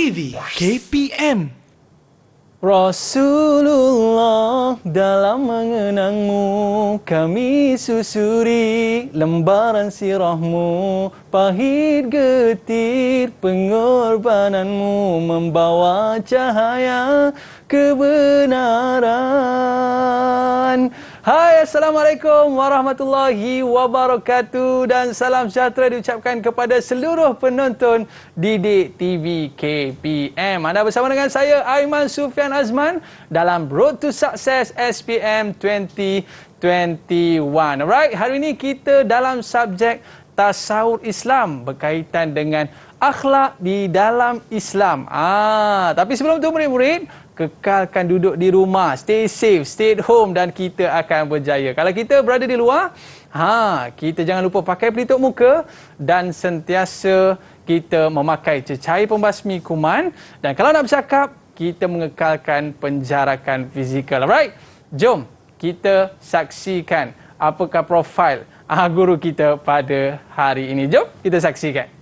TV KPM. Rasulullah, dalam mengenangmu kami susuri lembaran sirahmu, pahit getir pengorbananmu membawa cahaya kebenaran. Hai, Assalamualaikum warahmatullahi wabarakatuh dan salam sejahtera diucapkan kepada seluruh penonton Didik TV KPM. Anda bersama dengan saya Aiman Sufian Azman dalam Road to Success SPM 2021. Alright, hari ini kita dalam subjek tasawur Islam berkaitan dengan akhlak di dalam Islam. Tapi sebelum tu murid-murid, kekalkan duduk di rumah, stay safe, stay at home dan kita akan berjaya. Kalau kita berada di luar, kita jangan lupa pakai pelitup muka dan sentiasa kita memakai cecair pembasmi kuman, dan kalau nak bercakap, kita mengekalkan penjarakan fizikal. Alright? Jom kita saksikan apakah profil guru kita pada hari ini. Jom kita saksikan.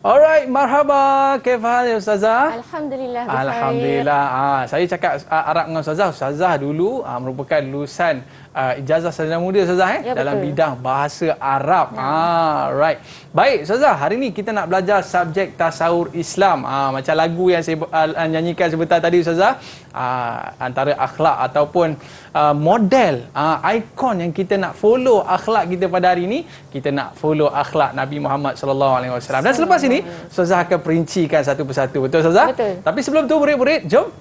Alright, marhaba. Kaifa hal ya Ustazah? Alhamdulillah. Alhamdulillah. Saya cakap Arab dengan Ustazah. Ustazah dulu merupakan lulusan ijazah sarjana muda Ustazah Ya, dalam betul. bidang bahasa Arab. Right. Baik Ustazah, hari ni kita nak belajar subjek tasawur Islam. Macam lagu yang saya nyanyikan sebentar tadi Ustazah, antara akhlak ataupun model, ikon yang kita nak follow akhlak kita pada hari ini, kita nak follow akhlak Nabi Muhammad sallallahu alaihi wasallam. Dan selepas ini Ustazah akan perincikan satu persatu. Betul Ustazah? Betul. Tapi sebelum tu murid-murid, jom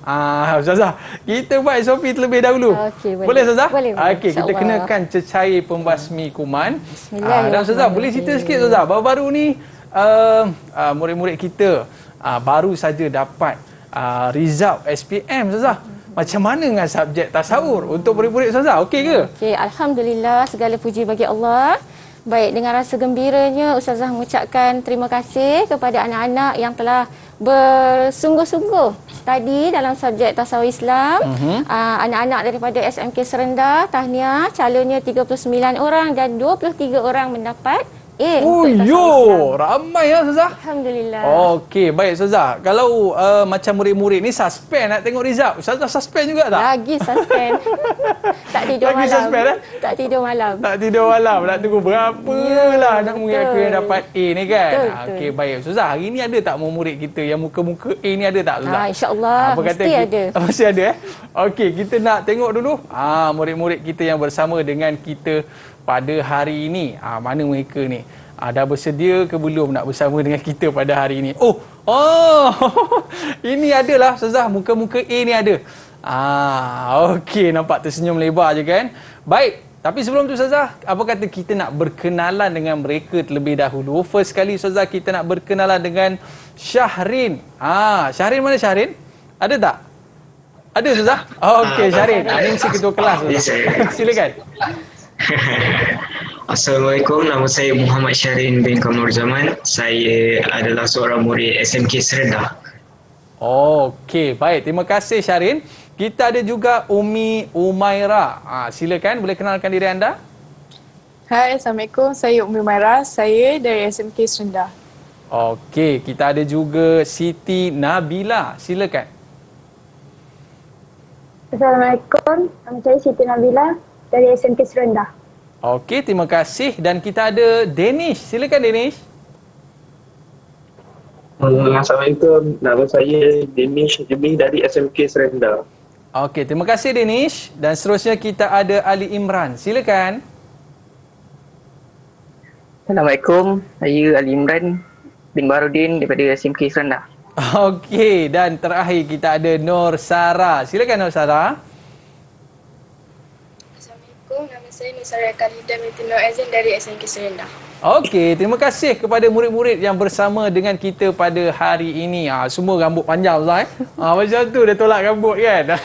Ustazah, kita buat SOP terlebih dahulu. Okey, boleh. Boleh Ustazah? Boleh. Okey, kita InsyaAllah. kenakan cecair pembasmi kuman. Bismillahirrahmanirrahim. Dan Ustazah, boleh cerita sikit Ustazah, baru-baru ni murid-murid kita baru saja dapat result SPM Ustazah. Macam mana dengan subjek tasawur untuk murid-murid Ustazah? Okey ke? Okey, alhamdulillah, segala puji bagi Allah. Baik, dengan rasa gembiranya Ustazah mengucapkan terima kasih kepada anak-anak yang telah bersungguh-sungguh study dalam subjek tasawur Islam. Anak-anak daripada SMK Serendar, tahniah, calonnya 39 orang dan 23 orang mendapat A untuk tasawur Islam. Ramai ya Ustazah. Alhamdulillah. Okey, baik Ustazah. Kalau macam murid-murid ni suspend nak tengok result, Ustazah suspend juga tak? Lagi suspend. Tak tidur Lagi malam. suspend, Tak tidur malam. Tak tidur malam, nak tunggu berapa lah anak murid aku yang dapat A ni kan. Betul. Okey, baik Ustazah. Hari ni ada tak murid kita yang muka-muka A ni, ada tak Ustazah? InsyaAllah. Apa kata Mesti ada. Mesti ada Okey, kita nak tengok dulu murid-murid kita yang bersama dengan kita pada hari ini. Mana mereka ni? Dah bersedia ke belum nak bersama dengan kita pada hari ini? Ini adalah Ustazah, muka-muka A ni ada. Okey, nampak tersenyum lebar je kan? Baik, tapi sebelum tu Ustazah, apa kata kita nak berkenalan dengan mereka terlebih dahulu. First kali Ustazah, kita nak berkenalan dengan Syahrin. Syahrin mana Syahrin? Ada tak? Ada Ustazah? Okey, Syahrin. Ini mesti ketua kelas Ustazah. Silakan. Assalamualaikum, nama saya Muhammad Syahrin bin Kamur Zaman. Saya adalah seorang murid SMK Serendar. Okey, baik. Terima kasih Syahrin. Kita ada juga Umi Umaira. Silakan, boleh kenalkan diri anda? Hai, Assalamualaikum. Saya Umi Umaira. Saya dari SMK Serendar. Okey, kita ada juga Siti Nabila. Silakan. Assalamualaikum, nama saya Siti Nabila dari SMK Serendar. Okey, terima kasih. Dan kita ada Danish. Silakan Danish. Assalamualaikum, nama saya Danish Jemi dari SMK Serendar. Okey, terima kasih Danish. Dan seterusnya kita ada Ali Imran. Silakan. Assalamualaikum, saya Ali Imran bin Barudin daripada SMK Serendar. Okey, dan terakhir kita ada Nur Sarah. Silakan Nur Sarah. Assalamualaikum, nama saya Nusara Khalida binti Nur Aizin dari SMK Serendah. Okey, terima kasih kepada murid-murid yang bersama dengan kita pada hari ini. Semua rambut panjang Ustaz. Macam tu dia tolak rambut kan.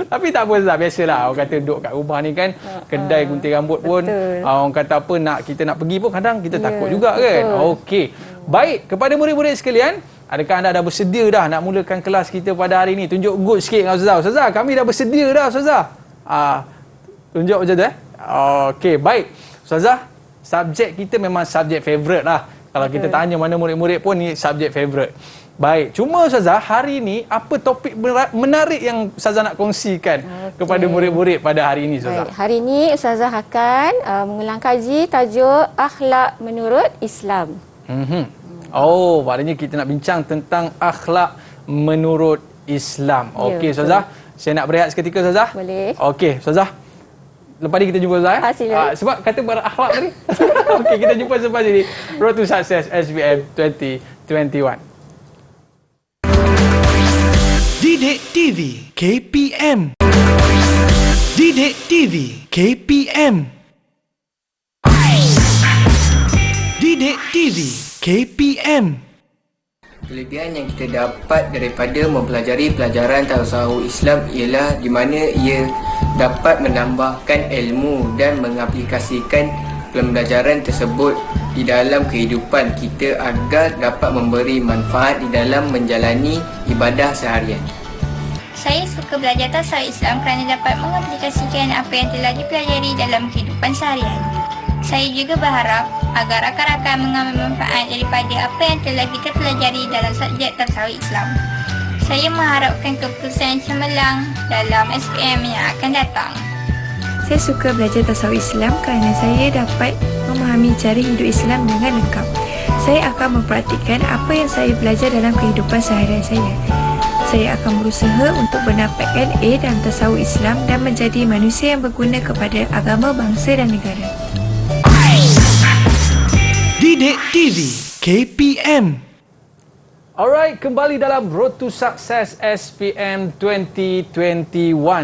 Tapi tak apa Ustaz, biasalah. Orang kata duduk kat rumah ni kan, kedai gunting rambut pun, orang kata apa, kita nak pergi pun kadang kita takut juga kan. Okey. Baik, kepada murid-murid sekalian, adakah anda dah bersedia dah nak mulakan kelas kita pada hari ini? Tunjuk good sikit dengan Ustazah. Ustazah, kami dah bersedia dah Ustazah. Tunjuk macam tu Okey, baik. Ustazah, subjek kita memang subjek favourite lah. Kalau kita tanya mana murid-murid pun ni subjek favourite. Baik, cuma Ustazah, hari ni apa topik menarik yang Ustazah nak kongsikan kepada murid-murid pada hari ini Ustazah? Baik, hari ini Ustazah akan mengulang kaji tajuk akhlak menurut Islam. Oh, maknanya kita nak bincang tentang akhlak menurut Islam. Okey Ustazah, saya nak berehat seketika Ustazah. Boleh. Okey Ustazah, lepas ni kita jumpa Ustazah. Silakan. Sebab kata berakhlak tadi. Okey, kita jumpa selepas ini. Road to Success SBM 2021. Didik TV KPM. Didik TV KPM. Didik TV KPM. Kelebihan yang kita dapat daripada mempelajari pelajaran tasawuf Islam ialah di mana ia dapat menambahkan ilmu dan mengaplikasikan pembelajaran tersebut di dalam kehidupan kita agar dapat memberi manfaat di dalam menjalani ibadah seharian. Saya suka belajar tasawuf Islam kerana dapat mengaplikasikan apa yang telah dipelajari dalam kehidupan seharian. Saya juga berharap agar rakan-rakan mengambil manfaat daripada apa yang telah kita pelajari dalam subjek tasawuf Islam. Saya mengharapkan keputusan yang cemerlang dalam SPM yang akan datang. Saya suka belajar tasawuf Islam kerana saya dapat memahami cara hidup Islam dengan lengkap. Saya akan mempraktikkan apa yang saya belajar dalam kehidupan seharian saya. Saya akan berusaha untuk mendapatkan A dalam tasawuf Islam dan menjadi manusia yang berguna kepada agama, bangsa dan negara. Didik TV KPM. Alright, kembali dalam Road to Success SPM 2021.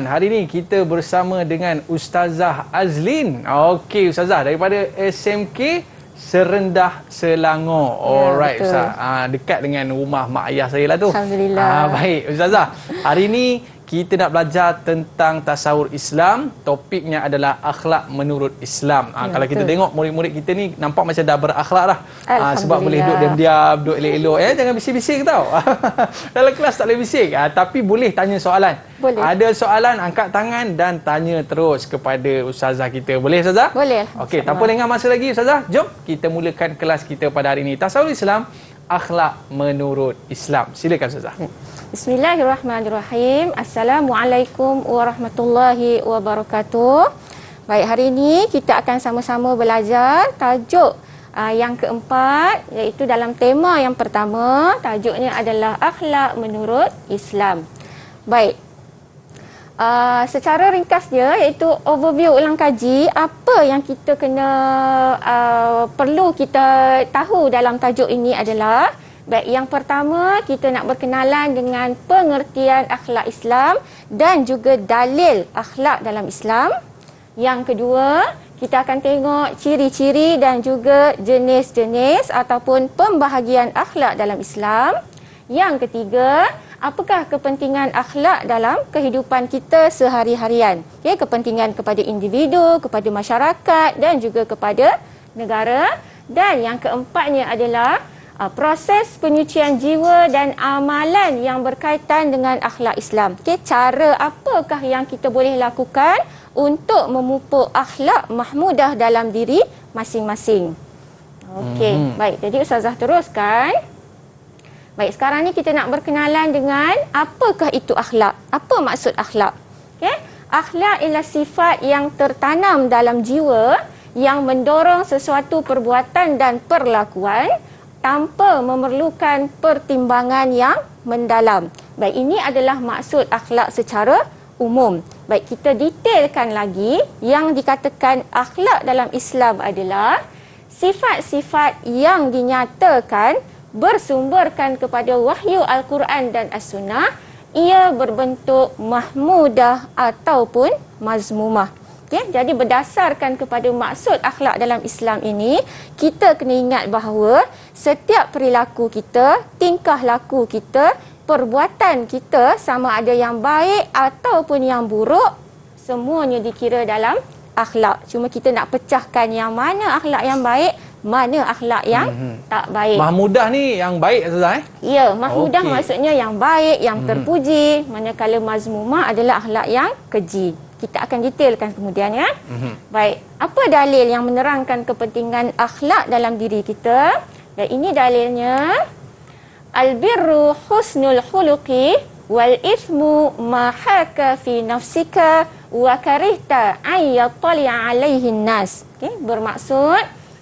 Hari ini kita bersama dengan Ustazah Azlin. Okey, Ustazah daripada SMK Serendah Selangor. Alright, Ustaz. Dekat dengan rumah mak ayah saya lah tu. Alhamdulillah. Baik, Ustazah. Hari ini kita nak belajar tentang tasawuf Islam. Topiknya adalah akhlak menurut Islam. Kalau kita tengok murid-murid kita ni nampak macam dah berakhlak dah. Sebab boleh duduk diam-diam, duduk elok-elok. Jangan bising-bising tau. Dalam kelas tak boleh bising. Tapi boleh tanya soalan. Boleh. Ada soalan, angkat tangan dan tanya terus kepada Ustazah kita. Boleh Ustazah? Boleh. Okey, tanpa lengah masa lagi Ustazah, jom kita mulakan kelas kita pada hari ini. Tasawuf Islam, akhlak menurut Islam. Silakan Ustazah. Bismillahirrahmanirrahim. Assalamualaikum warahmatullahi wabarakatuh. Baik, hari ini kita akan sama-sama belajar tajuk yang keempat, iaitu dalam tema yang pertama, tajuknya adalah akhlak menurut Islam. Baik. Secara ringkasnya, iaitu overview ulang kaji, apa yang kita perlu kita tahu dalam tajuk ini adalah, baik, yang pertama kita nak berkenalan dengan pengertian akhlak Islam dan juga dalil akhlak dalam Islam. Yang kedua, kita akan tengok ciri-ciri dan juga jenis-jenis ataupun pembahagian akhlak dalam Islam. Yang ketiga, apakah kepentingan akhlak dalam kehidupan kita sehari-harian? Kepentingan kepada individu, kepada masyarakat dan juga kepada negara. Dan yang keempatnya adalah proses penyucian jiwa dan amalan yang berkaitan dengan akhlak Islam. Cara apakah yang kita boleh lakukan untuk memupuk akhlak mahmudah dalam diri masing-masing. Baik, jadi Ustazah teruskan. Baik, sekarang ni kita nak berkenalan dengan apakah itu akhlak? Apa maksud akhlak? Akhlak ialah sifat yang tertanam dalam jiwa yang mendorong sesuatu perbuatan dan perlakuan tanpa memerlukan pertimbangan yang mendalam. Baik, ini adalah maksud akhlak secara umum. Baik, kita detailkan lagi. Yang dikatakan akhlak dalam Islam adalah sifat-sifat yang dinyatakan bersumberkan kepada wahyu Al-Quran dan As-Sunnah. Ia berbentuk mahmudah ataupun mazmumah. Okey, jadi berdasarkan kepada maksud akhlak dalam Islam ini, kita kena ingat bahawa setiap perilaku kita, tingkah laku kita, perbuatan kita, sama ada yang baik ataupun yang buruk, semuanya dikira dalam akhlak. Cuma kita nak pecahkan yang mana akhlak yang baik, mana akhlak yang tak baik. Mahmudah ni yang baik Ustazah Ya, mahmudah Okey. maksudnya yang baik, yang terpuji. Manakala mazmumah adalah akhlak yang keji. Kita akan detailkan kemudian ya. Baik, apa dalil yang menerangkan kepentingan akhlak dalam diri kita? Dan ini dalilnya. Al-birru husnul khuluqi wal ithmu ma haka fi nafsika wa karihta ay yattali'a alaihi nas. Okey, bermaksud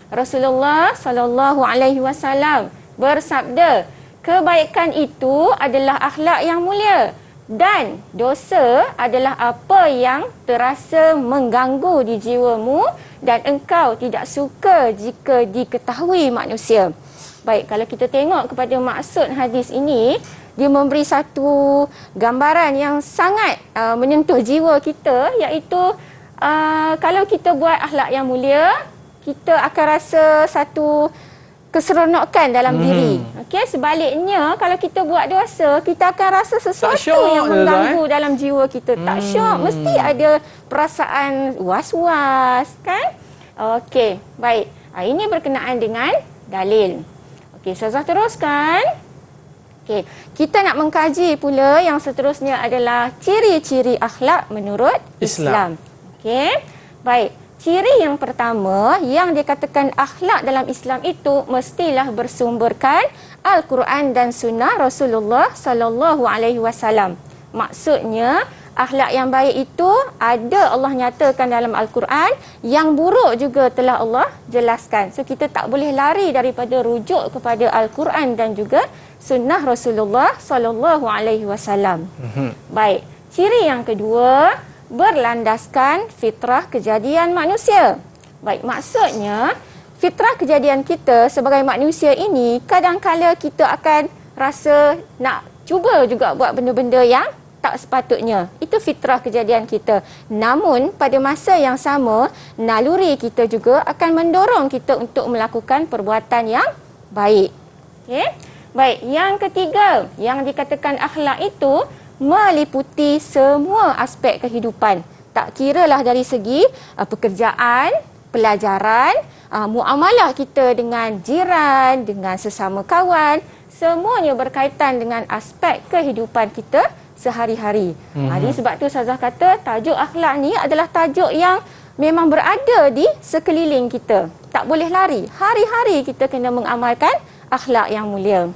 Rasulullah sallallahu alaihi wasallam bersabda, kebaikan itu adalah akhlak yang mulia dan dosa adalah apa yang terasa mengganggu di jiwamu dan engkau tidak suka jika diketahui manusia. Baik, kalau kita tengok kepada maksud hadis ini, dia memberi satu gambaran yang sangat menyentuh jiwa kita, iaitu kalau kita buat akhlak yang mulia, kita akan rasa satu keseronokan dalam diri. Okey, sebaliknya kalau kita buat dosa, kita akan rasa sesuatu syok yang mengganggu dalam jiwa kita. Tak syok, mesti ada perasaan was-was, kan? Okey, baik. Ini berkenaan dengan dalil. Okey, Ustazah teruskan. Okey, kita nak mengkaji pula yang seterusnya adalah ciri-ciri akhlak menurut Islam. Okey, baik. Ciri yang pertama yang dikatakan akhlak dalam Islam itu mestilah bersumberkan Al-Quran dan Sunnah Rasulullah sallallahu alaihi wasallam. Maksudnya akhlak yang baik itu ada Allah nyatakan dalam Al-Quran, yang buruk juga telah Allah jelaskan. So kita tak boleh lari daripada rujuk kepada Al-Quran dan juga Sunnah Rasulullah sallallahu alaihi wasallam. Baik, ciri yang kedua berlandaskan fitrah kejadian manusia. Baik, maksudnya fitrah kejadian kita sebagai manusia ini, kadang-kala kita akan rasa nak cuba juga buat benda-benda yang tak sepatutnya. Itu fitrah kejadian kita. Namun pada masa yang sama, naluri kita juga akan mendorong kita untuk melakukan perbuatan yang baik. Okey? Baik, yang ketiga yang dikatakan akhlak itu meliputi semua aspek kehidupan. Tak kiralah dari segi pekerjaan, pelajaran, muamalah kita dengan jiran, dengan sesama kawan, semuanya berkaitan dengan aspek kehidupan kita sehari-hari. Jadi sebab tu Ustazah kata tajuk akhlak ni adalah tajuk yang memang berada di sekeliling kita. Tak boleh lari. Hari-hari kita kena mengamalkan akhlak yang mulia.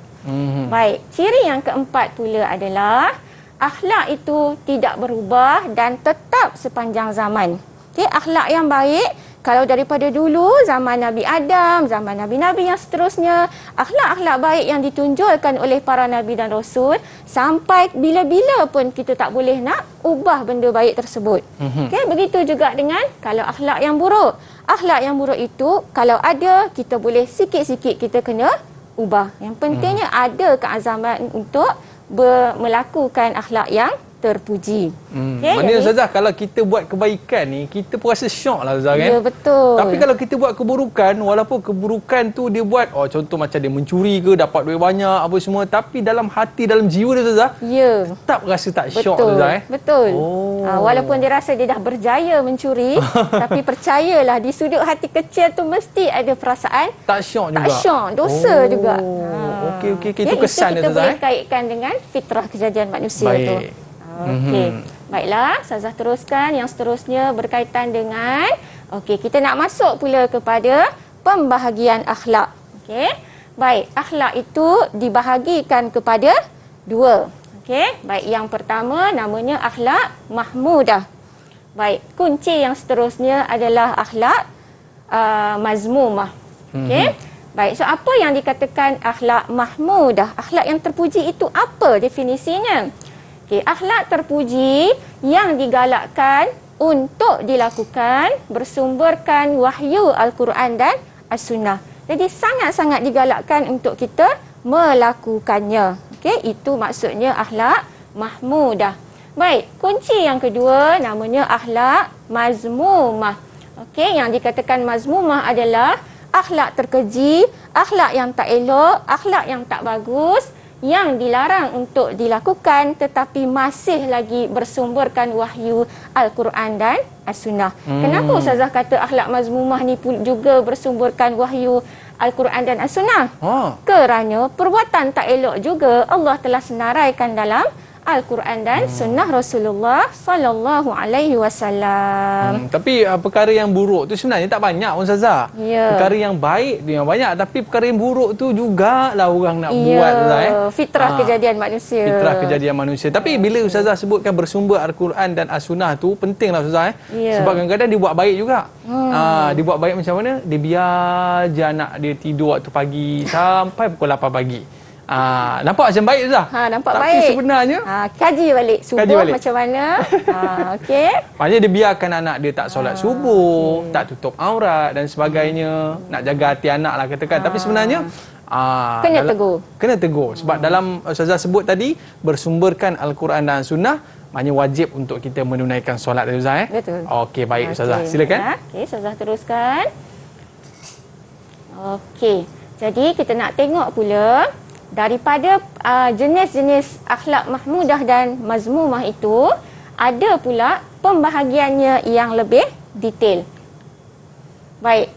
Baik, ciri yang keempat pula adalah akhlak itu tidak berubah dan tetap sepanjang zaman. Okey, akhlak yang baik kalau daripada dulu zaman Nabi Adam, zaman nabi-nabi yang seterusnya, akhlak-akhlak baik yang ditunjulkan oleh para nabi dan rasul, sampai bila-bila pun kita tak boleh nak ubah benda baik tersebut. Okey, begitu juga dengan kalau akhlak yang buruk. Akhlak yang buruk itu kalau ada, kita boleh sikit-sikit kita kena ubah. Yang pentingnya ada keazaman untuk melakukan akhlak yang terpuji. Okay, maknanya Ustazah, kalau kita buat kebaikan ni, kita pun rasa syok lah Ustazah, kan? Ya, betul. Tapi kalau kita buat keburukan, walaupun keburukan tu dia buat, contoh macam dia mencuri ke, dapat duit banyak, apa semua, tapi dalam hati, dalam jiwa dia Ustazah, ya, tetap rasa tak syok betul. Ustazah. Betul. Oh. Walaupun dia rasa dia dah berjaya mencuri, tapi percayalah di sudut hati kecil tu mesti ada perasaan tak syok juga. Tak syok, dosa juga. Okey, itu kesan dia Ustazah. Kita boleh Ustazah. kaitkan dengan fitrah kejadian manusia tu. Baik. Okey. Baiklah, Ustazah teruskan. Yang seterusnya berkaitan dengan kita nak masuk pula kepada pembahagian akhlak. Okey. Baik, akhlak itu dibahagikan kepada dua. Okey. Baik, yang pertama namanya akhlak mahmudah. Baik, kunci yang seterusnya adalah akhlak mazmumah. Okey. Baik, so apa yang dikatakan akhlak mahmudah? Akhlak yang terpuji itu apa definisinya? Okey, akhlak terpuji yang digalakkan untuk dilakukan bersumberkan wahyu Al-Quran dan As-Sunnah. Jadi sangat-sangat digalakkan untuk kita melakukannya. Okey, itu maksudnya akhlak mahmudah. Baik, kunci yang kedua namanya akhlak mazmumah. Okey, yang dikatakan mazmumah adalah akhlak terkeji, akhlak yang tak elok, akhlak yang tak bagus, yang dilarang untuk dilakukan tetapi masih lagi bersumberkan wahyu Al-Quran dan As-Sunnah. Kenapa Ustazah kata akhlak mazmumah ni juga bersumberkan wahyu Al-Quran dan As-Sunnah? Kerana perbuatan tak elok juga Allah telah senaraikan dalam Al-Quran dan Sunnah Rasulullah Sallallahu Alaihi Wasallam. Tapi perkara yang buruk tu sebenarnya tak banyak Ustazah. Ya. Perkara yang baik tu yang banyak, tapi perkara yang buruk tu jugalah orang nak buat Ustazah. Fitrah kejadian manusia. Fitrah kejadian manusia. Tapi bila Ustazah sebutkan bersumber Al-Quran dan As-Sunnah tu pentinglah Ustazah. Sebab kadang-kadang dia buat baik juga. Dia buat baik macam mana? Dia biar je anak dia tidur waktu pagi sampai pukul 8 pagi. Nampak macam baik Ustazah? Nampak tapi baik. Tapi sebenarnya kaji balik subuh balik. Macam mana. Okey. Maknanya dia biarkan anak dia tak solat subuh, tak tutup aurat dan sebagainya, nak jaga hati anak lah katakan. Tapi sebenarnya kena tegur. Kena tegur. Sebab dalam Ustazah sebut tadi bersumberkan Al-Quran dan Sunnah, maknanya wajib untuk kita menunaikan solat tadi Ustazah. Betul. Okey, baik Ustazah. Silakan. Okey, Ustazah teruskan. Okey. Jadi kita nak tengok pula daripada jenis-jenis akhlak mahmudah dan mazmumah itu, ada pula pembahagiannya yang lebih detail. Baik,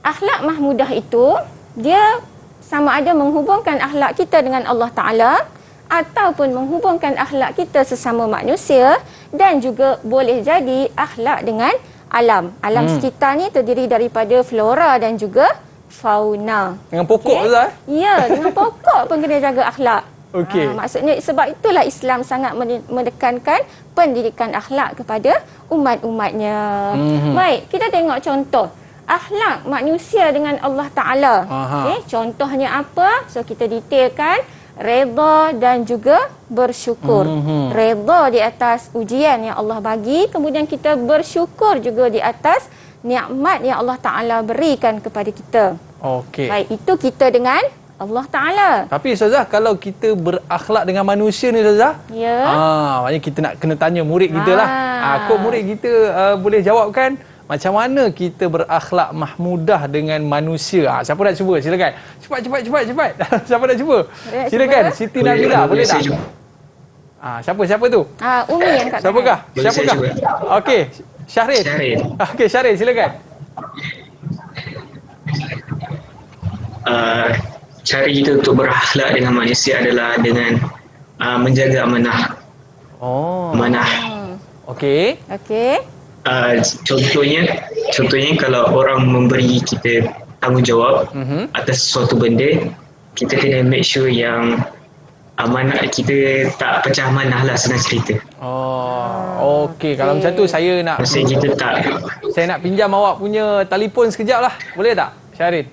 akhlak mahmudah itu dia sama ada menghubungkan akhlak kita dengan Allah Ta'ala ataupun menghubungkan akhlak kita sesama manusia, dan juga boleh jadi akhlak dengan alam. Alam sekitar ni terdiri daripada flora dan juga fauna. Dengan pokok Ustaz? Ya, dengan pokok pun kena jaga akhlak. Okey. Maksudnya sebab itulah Islam sangat menekankan pendidikan akhlak kepada umat-umatnya. Baik, kita tengok contoh akhlak manusia dengan Allah Ta'ala. Okay, contohnya apa? So kita detailkan. Redha dan juga bersyukur. Redha di atas ujian yang Allah bagi, kemudian kita bersyukur juga di atas nikmat yang Allah Ta'ala berikan kepada kita. Okey. Baik, itu kita dengan Allah Ta'ala. Tapi Ustazah, kalau kita berakhlak dengan manusia ni Ustazah, maknanya kita nak kena tanya murid kita lah. Kok murid kita boleh jawabkan macam mana kita berakhlak mahmudah dengan manusia? Siapa nak cuba? Silakan. Cepat. Siapa nak cuba? Silakan. Siti Nabila, boleh tak? Siapa tu? Umi yang kat Siapakah? Okey, Syahrin. Okey, Syahrin, silakan. Cara kita untuk berakhlak dengan manusia adalah dengan menjaga amanah. Amanah. Okey. Contohnya kalau orang memberi kita tanggungjawab atas sesuatu benda, kita kena make sure yang amanah kita tak pecah amanah lah, senang cerita. Okey. Kalau macam tu saya nak saya nak pinjam awak punya telefon sekejap lah. Boleh tak, Syahrin?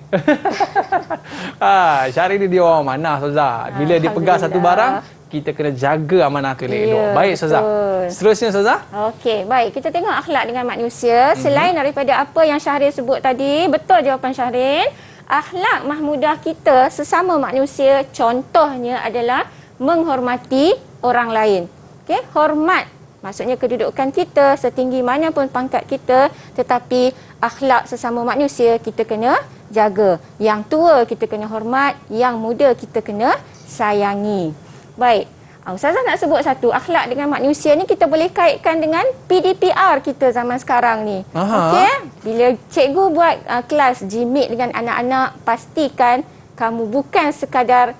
Syahrin ni dia orang amanah Ustazah. Bila dia pegang satu barang, kita kena jaga amanah tu elok. Baik Ustazah. Seterusnya Ustazah. Okey, baik. Kita tengok akhlak dengan manusia. Selain daripada apa yang Syahrin sebut tadi, betul jawapan Syahrin. Akhlak mahmudah kita sesama manusia contohnya adalah menghormati orang lain. Okey, hormat maksudnya kedudukan kita setinggi mana pun pangkat kita, tetapi akhlak sesama manusia kita kena jaga. Yang tua kita kena hormat, yang muda kita kena sayangi. Baik, Ustazah nak sebut satu, akhlak dengan manusia ni kita boleh kaitkan dengan PDPR kita zaman sekarang ni. Okey, bila cikgu buat kelas jimik dengan anak-anak, pastikan kamu bukan sekadar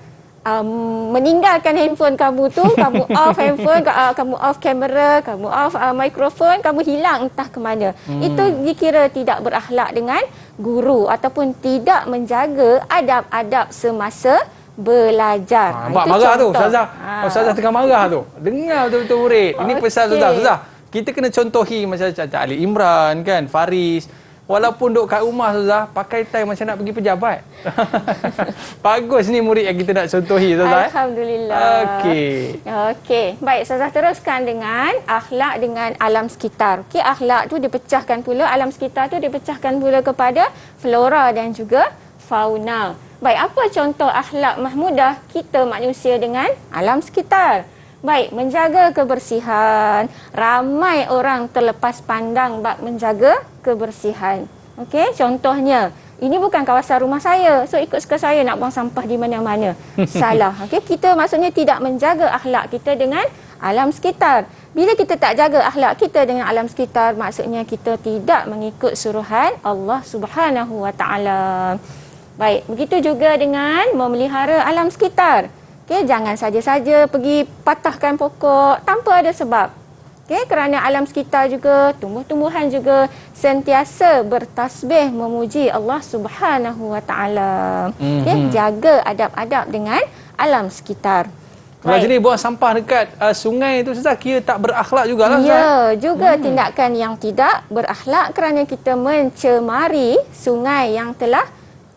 meninggalkan handphone kamu tu, kamu off handphone, kamu off kamera, kamu off mikrofon, kamu hilang entah ke mana. Itu dikira tidak berakhlak dengan guru ataupun tidak menjaga adab-adab semasa belajar. Nampak marah tu Ustazah. Ustazah tengah marah tu. Dengar betul-betul murid. Ini pesan Ustazah. Kita kena contohi macam Cak Ali Imran kan, Faris. Walaupun duduk kat rumah Ustazah, pakai tie macam nak pergi pejabat. Bagus ni murid yang kita nak contohi Ustazah. Alhamdulillah. Okey. Baik, Ustazah teruskan dengan akhlak dengan alam sekitar. Okey, akhlak tu dipecahkan pula, alam sekitar tu dipecahkan pula kepada flora dan juga fauna. Baik, apa contoh akhlak mahmudah kita manusia dengan alam sekitar? Baik, menjaga kebersihan. Ramai orang terlepas pandang bab menjaga kebersihan. Okey, contohnya, ini bukan kawasan rumah saya. So ikut suka saya nak buang sampah di mana-mana. Salah. Okey, kita maksudnya tidak menjaga akhlak kita dengan alam sekitar. Bila kita tak jaga akhlak kita dengan alam sekitar, maksudnya kita tidak mengikut suruhan Allah Subhanahu Wa Taala. Baik, begitu juga dengan memelihara alam sekitar. Okey, jangan saja-saja pergi patahkan pokok tanpa ada sebab. Okey, kerana alam sekitar juga, tumbuh-tumbuhan juga sentiasa bertasbih memuji Allah Subhanahu Wa Taala. Okey, jaga adab-adab dengan alam sekitar. Kalau jenis buang sampah dekat sungai tu Ustazah, kira tak berakhlak jugalah Ustazah. Ya, juga tindakan yang tidak berakhlak kerana kita mencemari sungai yang telah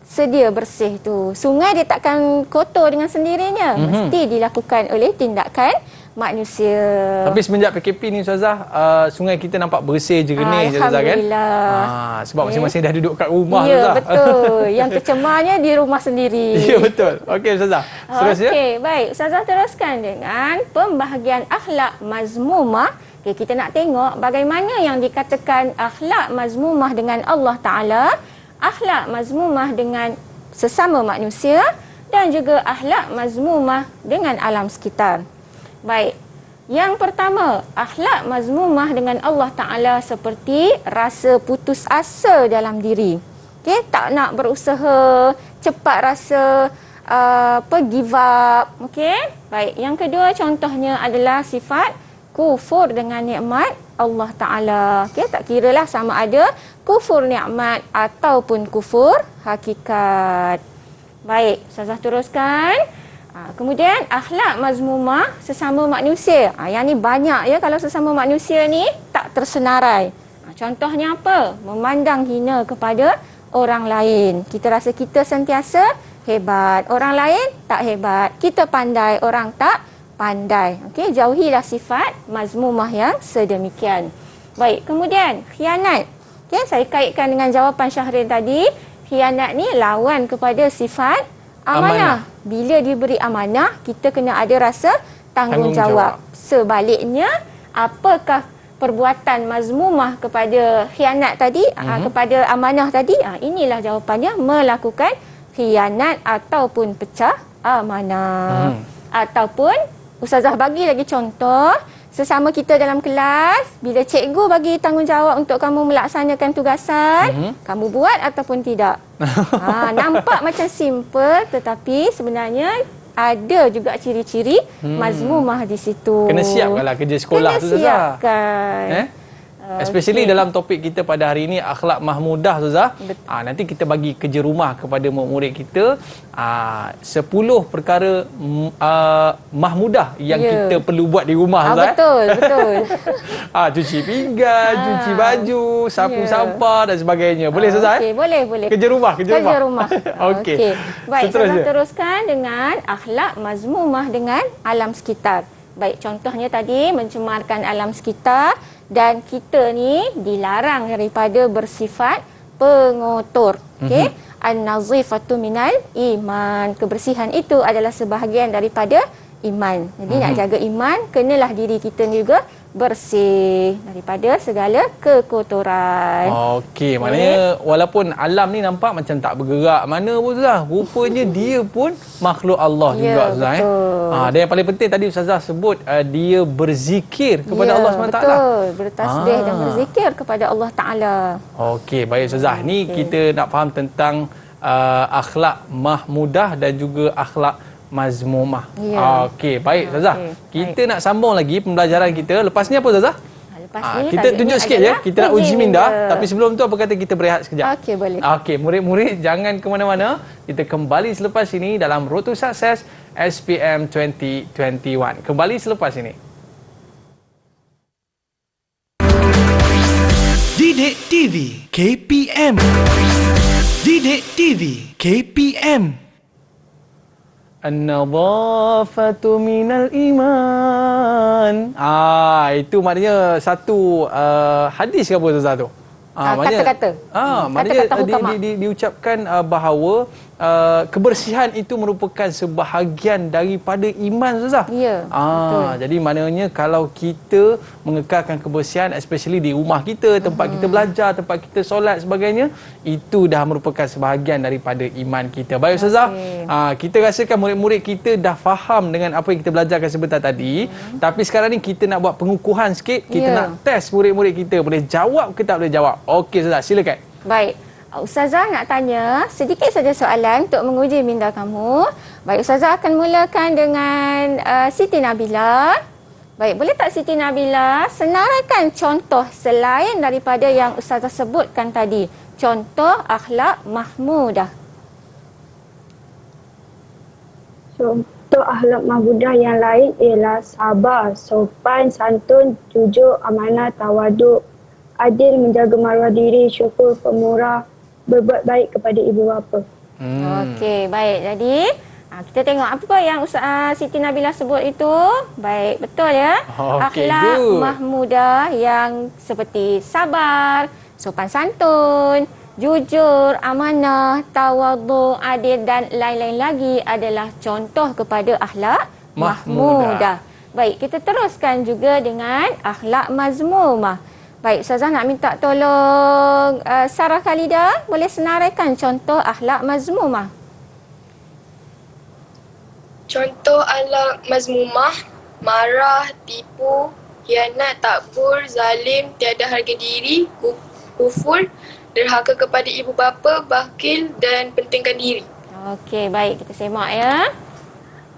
sedia bersih tu. Sungai dia takkan kotor dengan sendirinya. Mesti dilakukan oleh tindakan manusia. Tapi semenjak PKP ni Ustazah, sungai kita nampak bersih jernih je Ustazah kan? Alhamdulillah. Sebab masing-masing dah duduk kat rumah Ya, Ustazah. betul. Yang tercemarnya di rumah sendiri. Ya, betul. Okey Ustazah. Terusnya. Okey, baik. Ustazah teruskan dengan pembahagian akhlak mazmumah. Okay, kita nak tengok bagaimana yang dikatakan akhlak mazmumah dengan Allah Ta'ala, akhlak mazmumah dengan sesama manusia dan juga akhlak mazmumah dengan alam sekitar. Baik. Yang pertama, akhlak mazmumah dengan Allah Ta'ala seperti rasa putus asa dalam diri. Okay? Tak nak berusaha, cepat rasa give up. Okay? Baik. Yang kedua contohnya adalah sifat kufur dengan nikmat Allah Ta'ala. Okay? Tak kiralah sama ada kufur nikmat ataupun kufur hakikat. Baik, Ustazah teruskan. Kemudian akhlak mazmumah sesama manusia. Yang ni banyak ya, kalau sesama manusia ni tak tersenarai. Contohnya apa? Memandang hina kepada orang lain. Kita rasa kita sentiasa hebat, orang lain tak hebat. Kita pandai, orang tak pandai. Okey, jauhilah sifat mazmumah yang sedemikian. Baik, kemudian khianat. Okey, saya kaitkan dengan jawapan Syahrin tadi. Khianat ni lawan kepada sifat amanah. Bila diberi amanah, kita kena ada rasa tanggungjawab. Sebaliknya, apakah perbuatan mazmumah kepada khianat tadi, kepada amanah tadi? Inilah jawapannya, melakukan khianat ataupun pecah amanah. Ataupun, Ustazah bagi lagi contoh, sesama kita dalam kelas, bila cikgu bagi tanggungjawab untuk kamu melaksanakan tugasan, kamu buat ataupun tidak? Nampak macam simple, tetapi sebenarnya ada juga ciri-ciri mazmumah di situ. Kena siapkanlah kerja sekolah tu Ustazah. Kena siapkan. Especially dalam topik kita pada hari ini, akhlak mahmudah Ustazah. Nanti kita bagi kerja rumah kepada murid kita, 10 perkara mahmudah yang kita perlu buat di rumah Ustazah. Betul, betul. Cuci pinggan, cuci baju, sapu sampah dan sebagainya. Boleh Ustazah? Okey, boleh. Kerja rumah. Okey. Baik, saya teruskan dengan akhlak mazmumah dengan alam sekitar. Baik, contohnya tadi mencemarkan alam sekitar, dan kita ni dilarang daripada bersifat pengotor. Okey, an-nazifatu minal iman. Kebersihan itu adalah sebahagian daripada iman. Jadi nak jaga iman, kenalah diri kita juga bersih daripada segala kekotoran. Okey, maknanya walaupun alam ni nampak macam tak bergerak mana pun Ustazah, rupanya dia pun makhluk Allah juga Ustazah. Dan yang paling penting tadi Ustazah sebut dia berzikir kepada Allah SWT. Betul, bertasbih dan berzikir kepada Allah Ta'ala. Okey, baik Ustazah. Ni kita nak faham tentang akhlak mahmudah dan juga akhlak mazmumah. Okey, baik Ustazah. Kita nak sambung lagi pembelajaran kita. Lepas ni apa Ustazah? Lepas ni kita tunjuk sikit ya. Kita nak uji minda. Tapi sebelum tu apa kata kita berehat sekejap? Okey, boleh. Okey, murid-murid jangan ke mana-mana. Kita kembali selepas ini dalam Road to Success SPM 2021. Kembali selepas ini. Didik TV KPM. Didik TV KPM. An-nadhafatu minal iman. Itu maknanya satu hadis ke apa Ustazah tu? Kata-kata. Maknanya diucapkan bahawa kebersihan itu merupakan sebahagian daripada iman, Ustazah. Ya, betul. Jadi maknanya kalau kita mengekalkan kebersihan, especially di rumah kita, tempat kita belajar, tempat kita solat sebagainya, itu dah merupakan sebahagian daripada iman kita. Baik Ustazah, kita rasakan murid-murid kita dah faham dengan apa yang kita belajarkan sebentar tadi. Tapi sekarang ni kita nak buat pengukuhan sikit, kita nak test murid-murid kita boleh jawab ke tak boleh jawab. Okey Ustazah, silakan. Baik. Ustazah nak tanya sedikit saja soalan untuk menguji minda kamu. Baik, Ustazah akan mulakan dengan Siti Nabila. Baik, boleh tak Siti Nabila senaraikan contoh selain daripada yang Ustazah sebutkan tadi? Contoh akhlak mahmudah. Contoh akhlak mahmudah yang lain ialah sabar, sopan, santun, jujur, amanah, tawaduk, adil, menjaga maruah diri, syukur, pemurah, berbuat baik kepada ibu bapa. Okey, baik. Jadi, kita tengok apa yang Siti Nabila sebut itu. Baik, betul ya. Akhlak mahmudah yang seperti sabar, sopan santun, jujur, amanah, tawaduk, adil dan lain-lain lagi adalah contoh kepada akhlak mahmudah. Baik, kita teruskan juga dengan akhlak mazmumah. Baik, Ustazah nak minta tolong Sarah Khalida, boleh senaraikan contoh akhlak mazmumah? Contoh akhlak mazmumah, marah, tipu, khianat, takbur, zalim, tiada harga diri, kufur, derhaka kepada ibu bapa, bakhil dan pentingkan diri. Okey, baik, kita semak ya.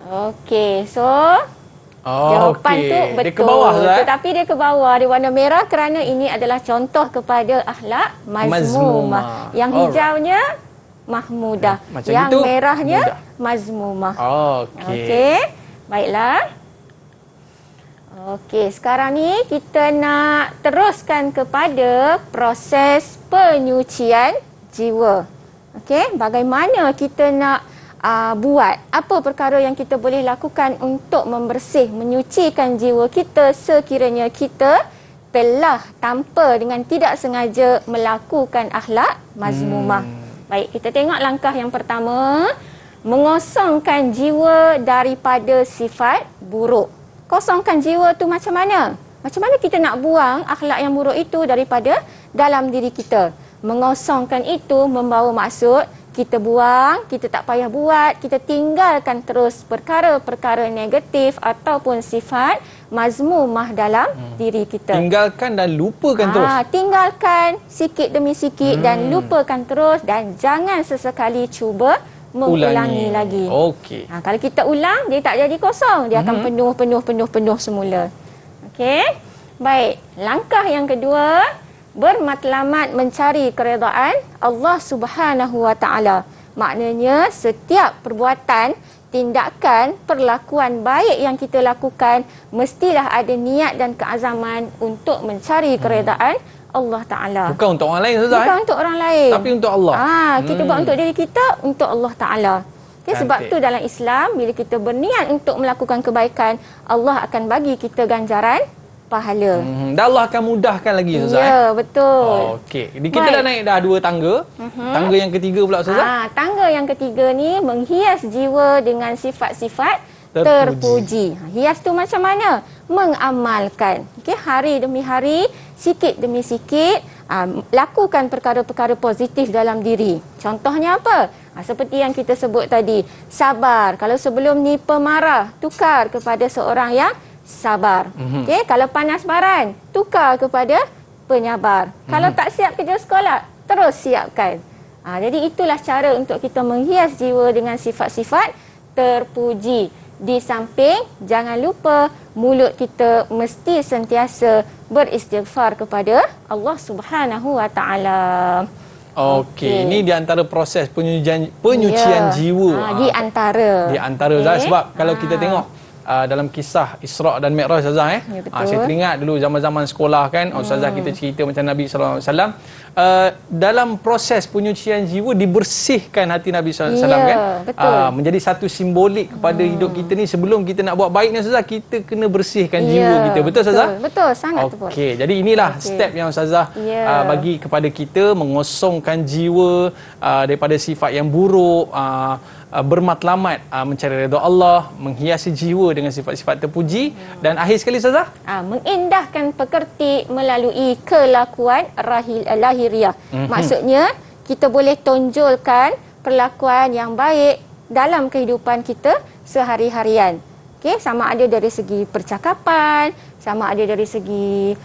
Okey, so jawapan tu betul. Dia ke bawah, tetapi dia ke bawah, dia warna merah kerana ini adalah contoh kepada akhlak mazmumah. Yang hijaunya mahmudah. Macam yang itu, merahnya mazmumah. Okey. Baiklah. Okey, sekarang ni kita nak teruskan kepada proses penyucian jiwa. Okey, bagaimana kita nak buat, apa perkara yang kita boleh lakukan untuk menyucikan jiwa kita sekiranya kita telah tanpa dengan tidak sengaja melakukan akhlak mazmumah. Baik, kita tengok langkah yang pertama, mengosongkan jiwa daripada sifat buruk. Kosongkan jiwa tu macam mana? Macam mana kita nak buang akhlak yang buruk itu daripada dalam diri kita? Mengosongkan itu membawa maksud kita buang, kita tak payah buat, kita tinggalkan terus perkara-perkara negatif ataupun sifat mazmumah dalam diri kita. Tinggalkan dan lupakan terus. Tinggalkan sikit demi sikit dan lupakan terus dan jangan sesekali cuba mengulangi lagi. Okey. Kalau kita ulang, dia tak jadi kosong, dia akan penuh semula. Okey. Baik, langkah yang kedua, bermatlamat mencari keredaan Allah Subhanahu Wa Taala. Maknanya setiap perbuatan, tindakan, perlakuan baik yang kita lakukan mestilah ada niat dan keazaman untuk mencari keredaan Allah Taala. Bukan untuk orang lain, Ustazah. Bukan untuk orang lain. Tapi untuk Allah. Kita buat untuk diri kita, untuk Allah Taala. Okay, sebab tu dalam Islam bila kita berniat untuk melakukan kebaikan, Allah akan bagi kita ganjaran pahala. Dan Allah akan mudahkan lagi, Ustazah. Ya, betul. Okey. Kita dah naik dah 2 tangga. Tangga yang ketiga pula, Ustazah. Tangga yang ketiga ni menghias jiwa dengan sifat-sifat terpuji. Hias tu macam mana? Mengamalkan. Okey, hari demi hari, sikit demi sikit, lakukan perkara-perkara positif dalam diri. Contohnya apa? Seperti yang kita sebut tadi, sabar. Kalau sebelum ni pemarah, tukar kepada seorang yang sabar. Okey, kalau panas baran, tukar kepada penyabar. Kalau tak siap kerja sekolah, terus siapkan. Jadi itulah cara untuk kita menghias jiwa dengan sifat-sifat terpuji. Di samping, jangan lupa mulut kita mesti sentiasa beristighfar kepada Allah Subhanahu Wa Taala. Okey, ini di antara proses penyucian jiwa. Di antara. Sebab kalau kita tengok dalam kisah Isra' dan Mi'raj Ustazah Ya, betul. saya teringat dulu zaman-zaman sekolah kan Ustazah kita cerita macam Nabi sallallahu alaihi wasallam dalam proses penyucian jiwa dibersihkan hati Nabi sallallahu alaihi wasallam Ya, kan. betul. Menjadi satu simbolik kepada hidup kita ni sebelum kita nak buat baik ni Ustazah, kita kena bersihkan jiwa kita. Betul Ustazah? Betul, sangat tepat. Okey, jadi inilah step yang Ustazah Ya. bagi kepada kita mengosongkan jiwa daripada sifat yang buruk, bermatlamat, mencari redha Allah, menghiasi jiwa dengan sifat-sifat terpuji dan akhir sekali Ustazah? Mengindahkan pekerti melalui kelakuan lahiriah. Maksudnya kita boleh tonjolkan perlakuan yang baik dalam kehidupan kita sehari-harian. Okey, sama ada dari segi percakapan, sama ada dari segi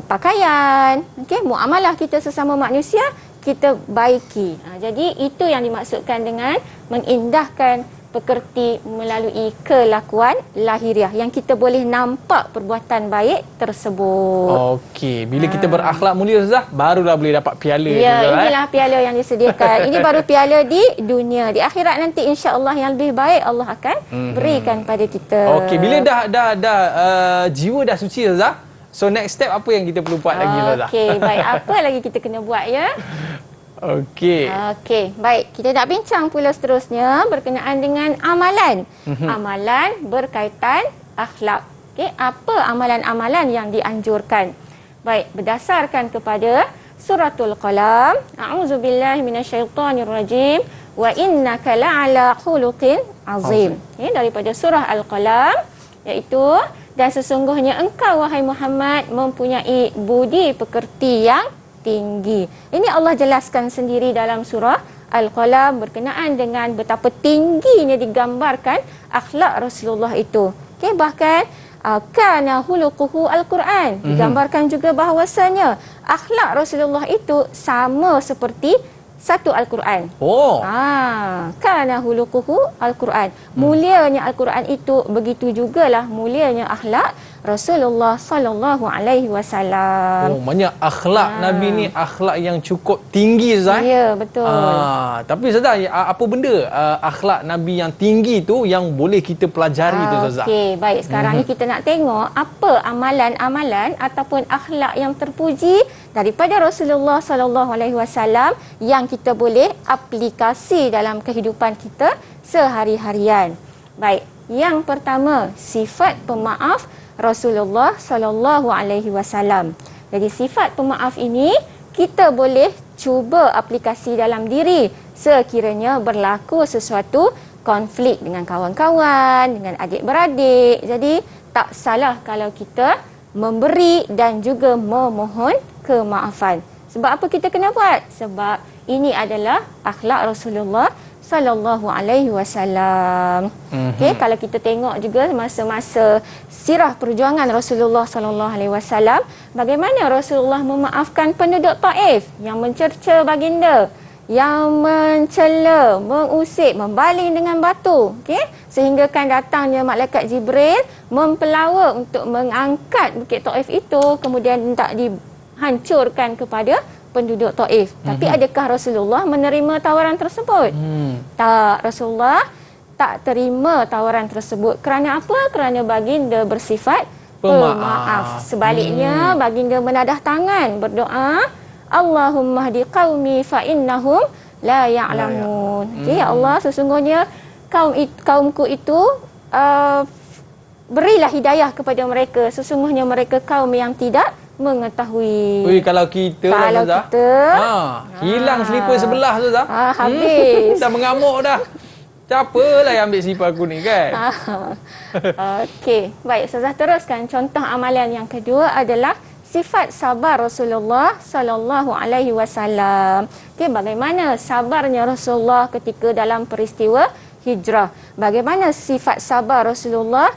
pakaian, okey, muamalah kita sesama manusia kita baiki. Jadi itu yang dimaksudkan dengan mengindahkan pekerti melalui kelakuan lahiriah yang kita boleh nampak perbuatan baik tersebut. Okey, bila kita berakhlak mulia Ustazah, barulah boleh dapat piala tu. Ya, inilah piala yang disediakan. Ini baru piala di dunia. Di akhirat nanti insya-Allah yang lebih baik Allah akan berikan pada kita. Okey, bila dah jiwa dah suci Ustazah, so next step apa yang kita perlu buat lagi Ustazah? Okey, baik. Apa lagi kita kena buat ya? Okey. Okey, baik. Kita nak bincang pula seterusnya berkenaan dengan amalan. Amalan berkaitan akhlak. Okey, apa amalan-amalan yang dianjurkan? Baik, berdasarkan kepada Suratul Qalam, a'udzubillahi minasyaitonirrajim, wa innaka la'ala khuluqin azim. Okey, daripada surah Al-Qalam, iaitu dan sesungguhnya engkau wahai Muhammad mempunyai budi pekerti yang tinggi. Ini Allah jelaskan sendiri dalam surah Al-Qalam berkenaan dengan betapa tingginya digambarkan akhlak Rasulullah itu. Okey, bahkan kana huluquhu Al-Quran. Digambarkan juga bahawasanya akhlak Rasulullah itu sama seperti satu Al-Quran. Kana huluquhu Al-Quran. Mulianya Al-Quran itu, begitu jugalah mulianya akhlak Rasulullah sallallahu alaihi wasallam. Maknanya akhlak Nabi ni akhlak yang cukup tinggi Ustaz. Ya, betul. Tapi Ustaz, apa benda akhlak Nabi yang tinggi tu yang boleh kita pelajari tu Ustaz? Okey, baik. Sekarang ni kita nak tengok apa amalan-amalan ataupun akhlak yang terpuji daripada Rasulullah sallallahu alaihi wasallam yang kita boleh aplikasi dalam kehidupan kita sehari-harian. Baik, yang pertama, sifat pemaaf Rasulullah sallallahu alaihi wasallam. Jadi sifat pemaaf ini kita boleh cuba aplikasi dalam diri sekiranya berlaku sesuatu konflik dengan kawan-kawan, dengan adik-beradik. Jadi tak salah kalau kita memberi dan juga memohon kemaafan. Sebab apa kita kena buat? Sebab ini adalah akhlak Rasulullah sallallahu alaihi wasallam. Okey, kalau kita tengok juga masa-masa sirah perjuangan Rasulullah sallallahu alaihi wasallam, bagaimana Rasulullah memaafkan penduduk Taif yang mencerca baginda, yang mencela, mengusik, membaling dengan batu, okey, sehingga kan datangnya malaikat Jibril mempelawa untuk mengangkat bukit Taif itu, kemudian tak dihancurkan kepada penduduk Taif. Tapi adakah Rasulullah menerima tawaran tersebut? Tak, Rasulullah tak terima tawaran tersebut. Kerana apa? Kerana baginda bersifat pemaaf. Sebaliknya, baginda menadah tangan berdoa, Allahumma hdi qaumi fa innahum la ya'lamun. Okey, ya Allah, sesungguhnya kaumku itu berilah hidayah kepada mereka. Sesungguhnya mereka kaum yang tidak mengetahui. Kalau kita hilang selipar sebelah tu Zah. Habis. Dah mengamuk dah. Siapalah yang ambil selipar aku ni kan? Okey, baik, Ustazah teruskan. Contoh amalan yang kedua adalah sifat sabar Rasulullah sallallahu alaihi wasallam. Okey, bagaimana sabarnya Rasulullah ketika dalam peristiwa hijrah? Bagaimana sifat sabar Rasulullah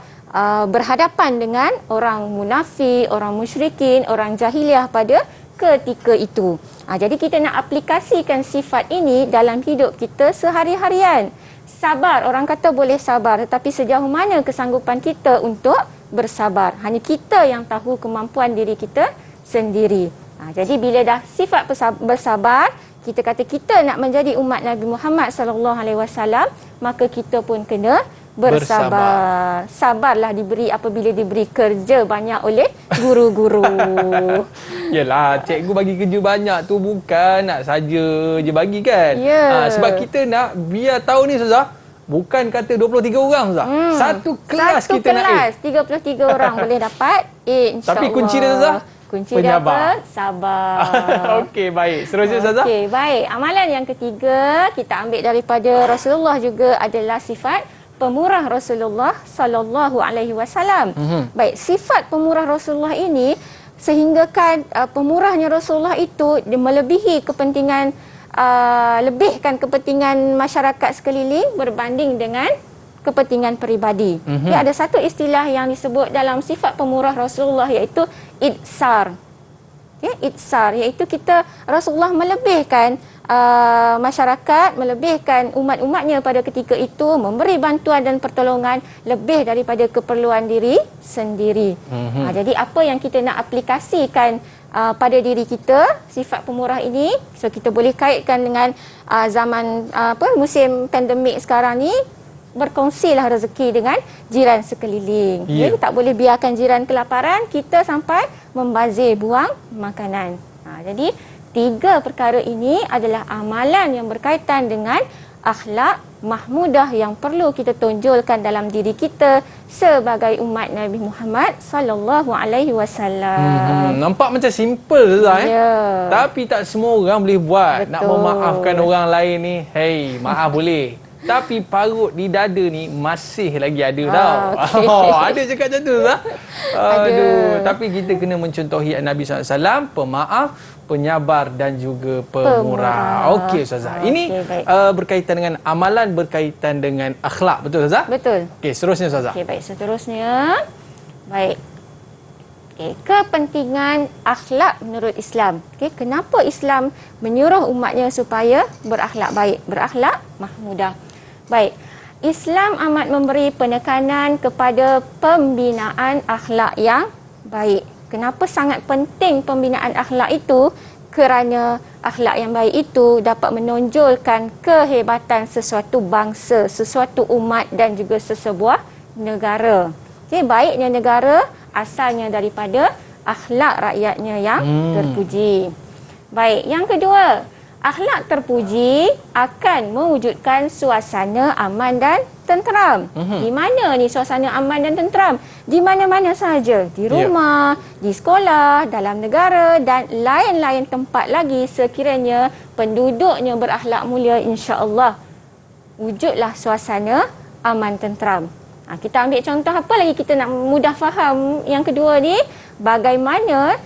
berhadapan dengan orang munafik, orang musyrikin, orang jahiliah pada ketika itu. Jadi kita nak aplikasikan sifat ini dalam hidup kita sehari-harian. Sabar, orang kata boleh sabar, tetapi sejauh mana kesanggupan kita untuk bersabar? Hanya kita yang tahu kemampuan diri kita sendiri. Jadi bila dah sifat bersabar, kita kata kita nak menjadi umat Nabi Muhammad sallallahu alaihi wasallam, maka kita pun kena bersabar. Sabarlah diberi apabila diberi kerja banyak oleh guru-guru. Yelah, cikgu bagi kerja banyak tu bukan nak saja je bagi kan. Ya. Sebab kita nak biar tahu ni Ustazah, bukan kata 23 orang Ustazah. Satu kelas Satu kita nak A. kelas 33 orang boleh dapat A, insya-Allah. Tapi kunci dia Ustazah? Kunci dia apa? Sabar. Okey, baik. Seterusnya Ustazah. Okey, baik. Amalan yang ketiga kita ambil daripada Rasulullah juga adalah sifat pemurah Rasulullah sallallahu alaihi wasallam. Baik, sifat pemurah Rasulullah ini sehinggakan pemurahnya Rasulullah itu dia melebihi kepentingan lebihkan kepentingan masyarakat sekeliling berbanding dengan kepentingan peribadi. Okay, ada satu istilah yang disebut dalam sifat pemurah Rasulullah iaitu idsar. Okay, idsar iaitu Rasulullah melebihkan masyarakat, melebihkan umat-umatnya pada ketika itu, memberi bantuan dan pertolongan lebih daripada keperluan diri sendiri. Jadi apa yang kita nak aplikasikan pada diri kita, sifat pemurah ini, so kita boleh kaitkan dengan zaman musim pandemik sekarang ni, berkongsilah rezeki dengan jiran sekeliling. Jadi tak boleh biarkan jiran kelaparan, kita sampai membazir buang makanan. Jadi 3 perkara ini adalah amalan yang berkaitan dengan akhlak mahmudah yang perlu kita tonjolkan dalam diri kita sebagai umat Nabi Muhammad sallallahu alaihi wasallam. Nampak macam simple Ustazah Ya. Tapi tak semua orang boleh buat. Nak Betul. memaafkan orang lain ni, hey, maaf boleh. Tapi parut di dada ni masih lagi ada tau. okey. Ada cakap macam tu Ustazah. Aduh, tapi kita kena mencontohi Nabi SAW, pemaaf, penyabar dan juga pemurah. Okey Ustazah. Ini baik. berkaitan dengan amalan, berkaitan dengan akhlak, betul Ustazah? Betul. Okey, seterusnya Ustazah. Okey, baik, seterusnya. Baik. Okey, kepentingan akhlak menurut Islam. Okey, kenapa Islam menyuruh umatnya supaya berakhlak baik, berakhlak mahmudah. Baik. Islam amat memberi penekanan kepada pembinaan akhlak yang baik. Kenapa sangat penting pembinaan akhlak itu? Kerana akhlak yang baik itu dapat menonjolkan kehebatan sesuatu bangsa, sesuatu umat dan juga sesebuah negara. Okay, baiknya negara asalnya daripada akhlak rakyatnya yang terpuji. Baik, yang kedua, akhlak terpuji akan mewujudkan suasana aman dan tenteram. Di mana ni suasana aman dan tenteram? Di mana-mana sahaja. Di rumah, di sekolah, dalam negara dan lain-lain tempat lagi sekiranya penduduknya berakhlak mulia, insya-Allah wujudlah suasana aman tenteram. Kita ambil contoh apa lagi kita nak mudah faham yang kedua ni, bagaimana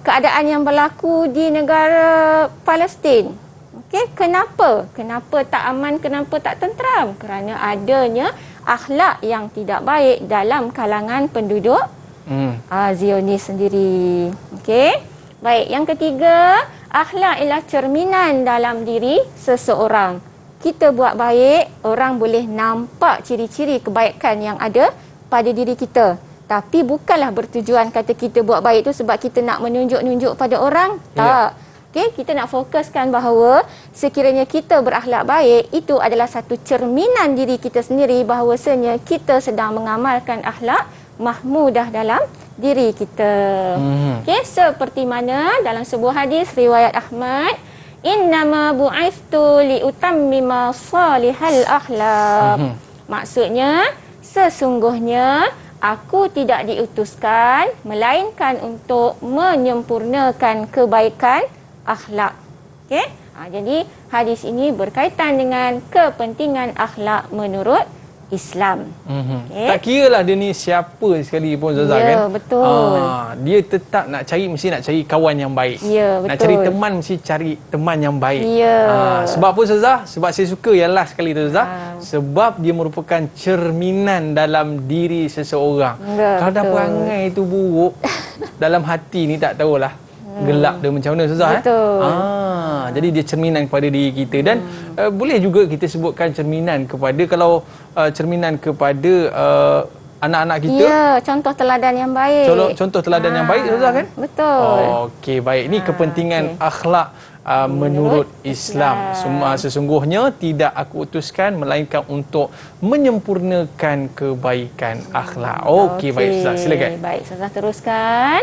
keadaan yang berlaku di negara Palestin. Okey, kenapa tak aman, kenapa tak tenteram? Kerana adanya akhlak yang tidak baik dalam kalangan penduduk Zionis sendiri. Okey. Baik, yang ketiga, akhlak ialah cerminan dalam diri seseorang. Kita buat baik, orang boleh nampak ciri-ciri kebaikan yang ada pada diri kita. Tapi bukanlah bertujuan kata kita buat baik tu sebab kita nak menunjuk-nunjuk pada orang. Tak. Okay, kita nak fokuskan bahawa sekiranya kita berakhlak baik, itu adalah satu cerminan diri kita sendiri bahawasanya kita sedang mengamalkan akhlak mahmudah dalam diri kita. Okay, seperti mana dalam sebuah hadis riwayat Ahmad, innama bu'ithtu liutammima salihal akhlaq. Maksudnya, sesungguhnya aku tidak diutuskan melainkan untuk menyempurnakan kebaikan akhlak. Okey? Jadi hadis ini berkaitan dengan kepentingan akhlak menurut Islam. Tak kira lah dia ni siapa sekali pun Zazah kan. Ya, betul. Dia tetap mesti nak cari kawan yang baik. Ya, betul. Nak cari teman mesti cari teman yang baik. Ya. Sebab apa Zazah? Sebab saya suka yang last sekali tu Zazah. Sebab dia merupakan cerminan dalam diri seseorang. Ya, kalau dah betul. perangai itu buruk dalam hati ni tak tahulah gelap dia macam mana Zazah. Betul. Jadi dia cerminan kepada diri kita dan boleh juga kita sebutkan cerminan kepada, kalau cerminan kepada anak-anak kita. Ya, contoh teladan yang baik. Contoh teladan yang baik, Ustazah kan? Betul. Okey, baik. Ini kepentingan akhlak menurut Islam. Sesungguhnya tidak aku utuskan melainkan untuk menyempurnakan kebaikan akhlak. Okey, baik Ustazah, silakan. Baik, Ustazah teruskan.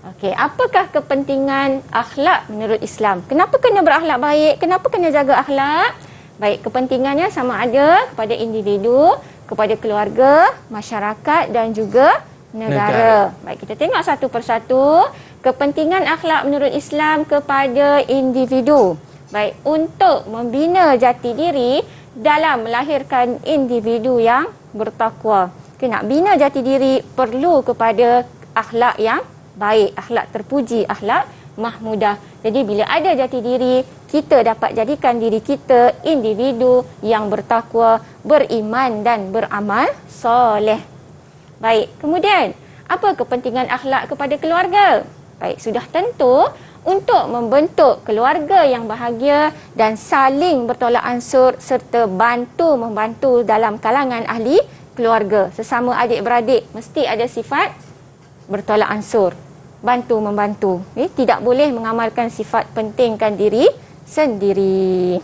Okey, apakah kepentingan akhlak menurut Islam? Kenapa kena berakhlak baik? Kenapa kena jaga akhlak? Baik, kepentingannya sama ada kepada individu, kepada keluarga, masyarakat dan juga negara. Baik, kita tengok satu persatu. Kepentingan akhlak menurut Islam kepada individu. Baik, untuk membina jati diri dalam melahirkan individu yang bertakwa. Okay, nak bina jati diri perlu kepada akhlak yang baik, akhlak terpuji, akhlak mahmudah. Jadi bila ada jati diri, kita dapat jadikan diri kita individu yang bertakwa, beriman dan beramal soleh. Baik, kemudian apa kepentingan akhlak kepada keluarga? Baik, sudah tentu untuk membentuk keluarga yang bahagia dan saling bertolak ansur serta bantu-membantu dalam kalangan ahli keluarga. Sesama adik-beradik mesti ada sifat bertolak ansur, bantu-membantu. Tidak boleh mengamalkan sifat pentingkan diri sendiri.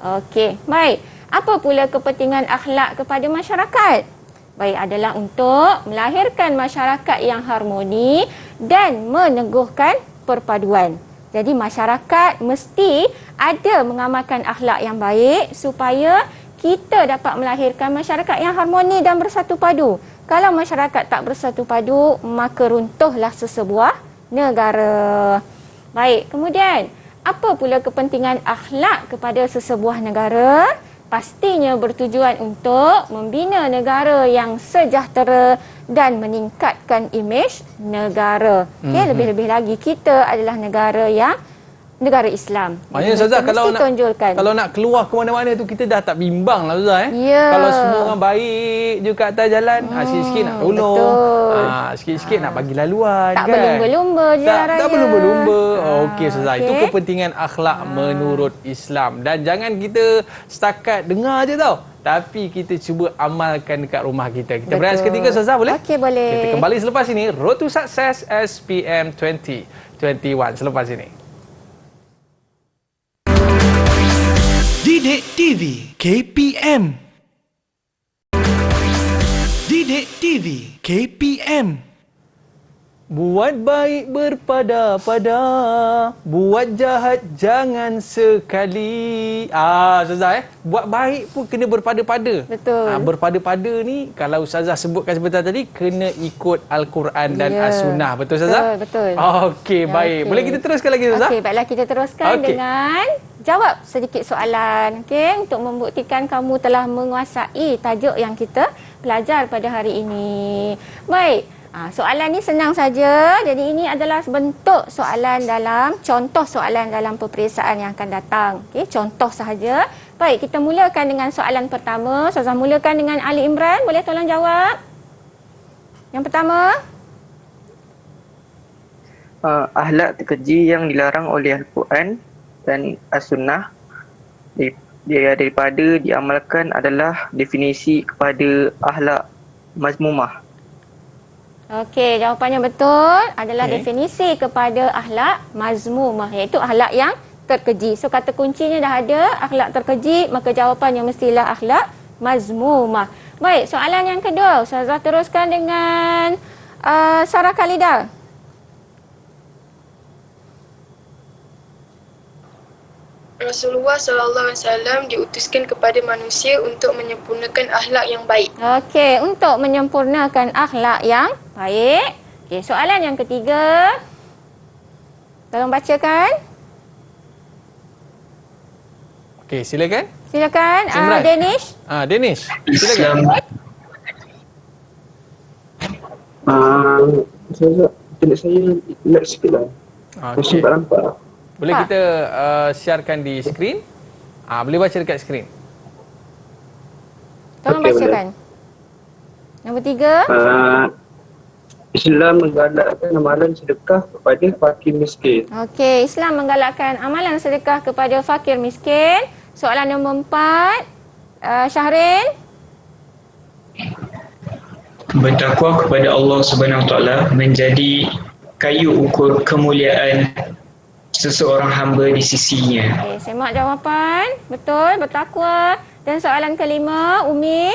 Okey, baik. Apa pula kepentingan akhlak kepada masyarakat? Baik, adalah untuk melahirkan masyarakat yang harmoni dan meneguhkan perpaduan. Jadi masyarakat mesti ada mengamalkan akhlak yang baik supaya kita dapat melahirkan masyarakat yang harmoni dan bersatu padu. Kalau masyarakat tak bersatu padu, maka runtuhlah sesebuah negara. Baik, kemudian apa pula kepentingan akhlak kepada sesebuah negara? Pastinya bertujuan untuk membina negara yang sejahtera dan meningkatkan imej negara. Okay, lebih-lebih lagi kita adalah negara Islam. Maknanya Ustazah, kalau nak keluar ke mana-mana tu kita dah tak bimbang lah Ustazah. Ya. Kalau semua orang baik je kat atas jalan, sikit-sikit nak tolong, sikit-sikit nak bagi laluan, tak kan? berlumba-lumba je lah raya. Tak berlumba-lumba. Okey Ustazah, itu kepentingan akhlak menurut Islam. Dan jangan kita setakat dengar je tau, tapi kita cuba amalkan dekat rumah kita. Kita berehat seketika Ustazah, boleh? Okey, boleh. Kita kembali selepas ini, Road to Success SPM 2021 selepas ini. Didik TV KPM. Didik TV KPM. Buat baik berpada-pada, buat jahat jangan sekali. Ustazah buat baik pun kena berpada-pada. Betul. Berpada-pada ni kalau Ustazah sebutkan sebentar tadi kena ikut Al-Quran dan As-Sunnah. Betul Ustazah? Betul. Okey, baik. Boleh kita teruskan lagi Ustazah? Okey, baiklah kita teruskan dengan jawab sedikit soalan. Okey, untuk membuktikan kamu telah menguasai tajuk yang kita belajar pada hari ini. Baik. Soalan ni senang saja. Jadi ini adalah bentuk soalan contoh soalan dalam peperiksaan yang akan datang. Okey, contoh sahaja. Baik, kita mulakan dengan soalan pertama. Ustazah mulakan dengan Ali Imran. Boleh tolong jawab? Yang pertama. Akhlak terkeji yang dilarang oleh Al-Quran dan As-Sunnah daripada diamalkan adalah definisi kepada akhlak mazmumah. Okey, jawapannya betul adalah definisi kepada akhlak mazmumah, iaitu akhlak yang terkeji. So kata kuncinya dah ada, akhlak terkeji, maka jawapannya mestilah akhlak mazmumah. Baik, soalan yang kedua, Ustazah teruskan dengan Sarah Khalida. Rasulullah SAW diutuskan kepada manusia untuk menyempurnakan akhlak yang baik. Okey, untuk menyempurnakan akhlak yang baik. Okey, soalan yang ketiga. Tolong bacakan. Okey, silakan. Silakan, Danish. Danish, silakan. Saya lag sikit lah. Saya tak nampak. Boleh kita sharekan di skrin? Boleh baca dekat skrin. Tolong bacakan. Nombor 3. Islam menggalakkan amalan sedekah kepada fakir miskin. Okey, Islam menggalakkan amalan sedekah kepada fakir miskin. Soalan nombor 4. Syahrin. Bertakwa kepada Allah Subhanahu Wa Taala menjadi kayu ukur kemuliaan seseorang hamba di sisinya. Okey, semak jawapan. Betul, bertakwa. Dan soalan kelima, Umi.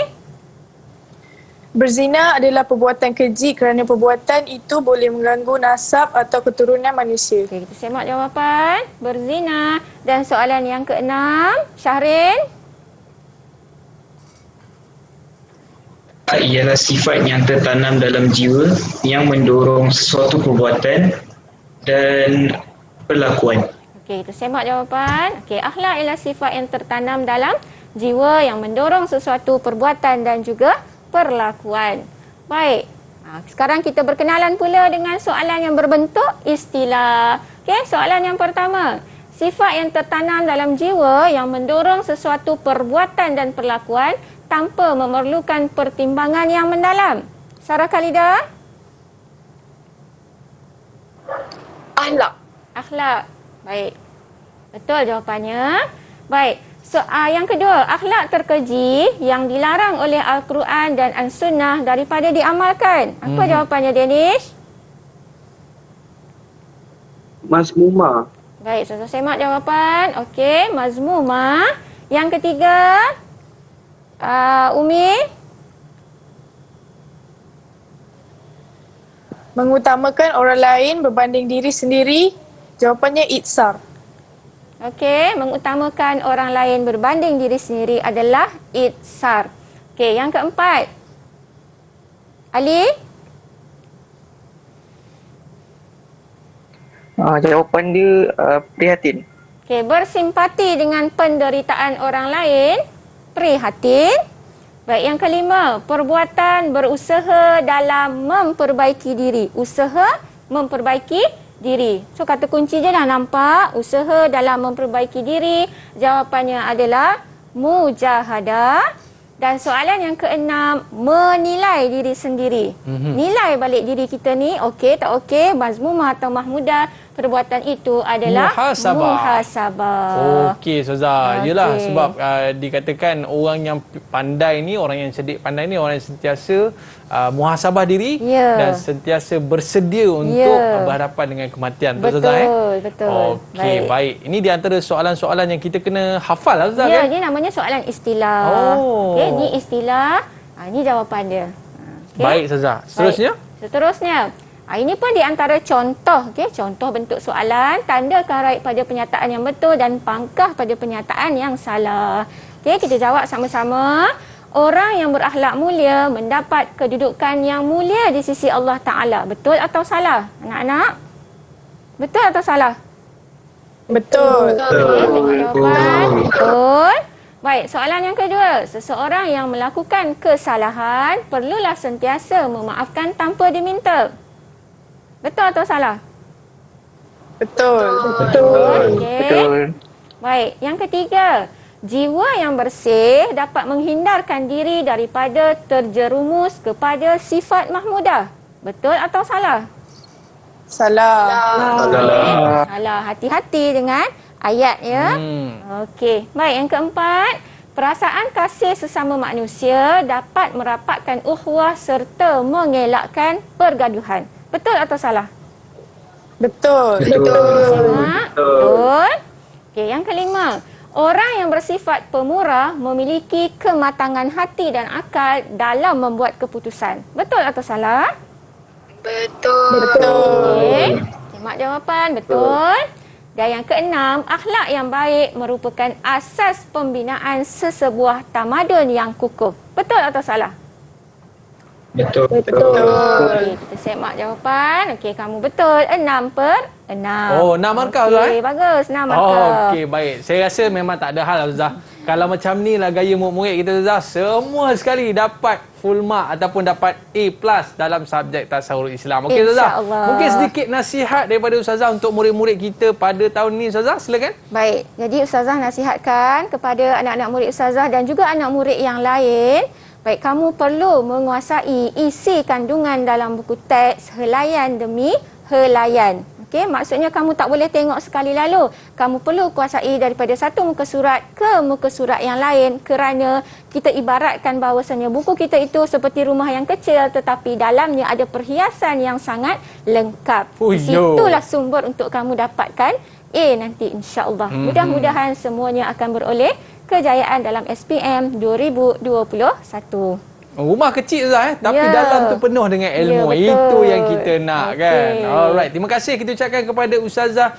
Berzina adalah perbuatan keji kerana perbuatan itu boleh mengganggu nasab atau keturunan manusia. Okey, kita semak jawapan. Berzina. Dan soalan yang keenam, Syahrin. Ialah sifat yang tertanam dalam jiwa yang mendorong sesuatu perbuatan dan perlakuan. Okey, kita semak jawapan. Okey, akhlak ialah sifat yang tertanam dalam jiwa yang mendorong sesuatu perbuatan dan juga perlakuan. Baik. Sekarang kita berkenalan pula dengan soalan yang berbentuk istilah. Okey, soalan yang pertama. Sifat yang tertanam dalam jiwa yang mendorong sesuatu perbuatan dan perlakuan tanpa memerlukan pertimbangan yang mendalam. Sarah Khalidah? Akhlak. Akhlak. Baik. Betul jawapannya. Baik. Yang kedua, akhlak terkeji yang dilarang oleh Al-Quran dan As-Sunnah daripada diamalkan. Apa jawapannya, Danish? Mazmumah. Baik, saya semak jawapan. Okey, mazmumah. Yang ketiga, Umi? Mengutamakan orang lain berbanding diri sendiri. Jawapannya itsar. Okey, mengutamakan orang lain berbanding diri sendiri adalah itsar. Okey, yang keempat. Ali? Jawapan dia prihatin. Okey, bersimpati dengan penderitaan orang lain. Prihatin. Baik, yang kelima, perbuatan berusaha dalam memperbaiki diri. Usaha memperbaiki diri. So, kata kunci je dah nampak. Usaha dalam memperbaiki diri. Jawapannya adalah mujahadah. Dan soalan yang keenam, menilai diri sendiri. Nilai balik diri kita ni, okey tak okey, mazmumah atau mahmudah. Perbuatan itu adalah muhasabah. Okey, Ustazah. Yelah, sebab dikatakan orang yang pandai ni, orang yang cerdik pandai ni, orang yang sentiasa muhasabah diri dan sentiasa bersedia untuk berhadapan dengan kematian. Betul, betul. Okey, baik. Ini di antara soalan-soalan yang kita kena hafal lah, Ustazah. Ya, kan? dia namanya soalan istilah. Okey, ni istilah. Ini jawapan dia. Okay. Baik, Ustazah. Seterusnya? Baik. Seterusnya. Ini pun di antara contoh, contoh bentuk soalan, tandakan raih pada penyataan yang betul dan pangkah pada penyataan yang salah. Kita jawab sama-sama. Orang yang berakhlak mulia mendapat kedudukan yang mulia di sisi Allah Ta'ala. Betul atau salah, anak-anak? Betul atau salah? Betul. Betul. Baik, soalan yang kedua. Seseorang yang melakukan kesalahan perlulah sentiasa memaafkan tanpa diminta. Betul atau salah? Betul. Okey. Baik, yang ketiga. Jiwa yang bersih dapat menghindarkan diri daripada terjerumus kepada sifat mahmudah. Betul atau salah? Salah. Salah. Hati-hati dengan ayat ya. Okey. Baik, yang keempat. Perasaan kasih sesama manusia dapat merapatkan ukhuwah serta mengelakkan pergaduhan. Betul atau salah? Betul. Betul. Okey, yang kelima. Orang yang bersifat pemurah memiliki kematangan hati dan akal dalam membuat keputusan. Betul atau salah? Betul. Okey. Semak jawapan. Betul. Dan yang keenam, akhlak yang baik merupakan asas pembinaan sesebuah tamadun yang kukuh. Betul atau salah? Betul. Okey, kita semak jawapan. Okey, kamu betul. 6/6. Oh, 6 markah Ustazah. Okey, bagus. 6 markah. Okey, baik. Saya rasa memang tak ada hal Ustazah. Kalau macam ni lah gaya murid-murid kita Ustazah, semua sekali dapat full mark ataupun dapat A+ dalam subjek tasawuf Islam. Okey Ustazah. Mungkin sedikit nasihat daripada Ustazah untuk murid-murid kita pada tahun ni Ustazah, silakan. Baik. Jadi Ustazah nasihatkan kepada anak-anak murid Ustazah dan juga anak murid yang lain. Baik, kamu perlu menguasai isi kandungan dalam buku teks helaian demi helaian. Okey, maksudnya kamu tak boleh tengok sekali lalu. Kamu perlu kuasai daripada satu muka surat ke muka surat yang lain, kerana kita ibaratkan bahawasanya buku kita itu seperti rumah yang kecil tetapi dalamnya ada perhiasan yang sangat lengkap. Di situlah sumber untuk kamu dapatkan A nanti, insya-Allah. Mudah-mudahan semuanya akan beroleh kejayaan dalam SPM 2021. Rumah kecil tapi dalam tu penuh dengan ilmu. Itu yang kita nak kan. Alright, terima kasih kita ucapkan kepada Ustazah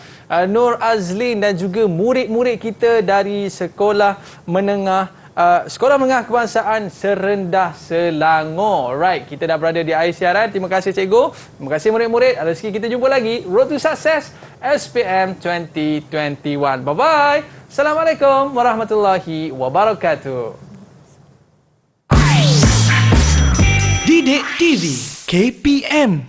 Nur Azlin dan juga murid-murid kita dari Sekolah Menengah Kebangsaan Serendah Selangor. Right, kita dah berada di akhir siaran. Terima kasih cikgu. Terima kasih murid-murid. Ada sikit kita jumpa lagi. Road to Success SPM 2021. Bye-bye. Assalamualaikum warahmatullahi wabarakatuh. Didik TV KPM.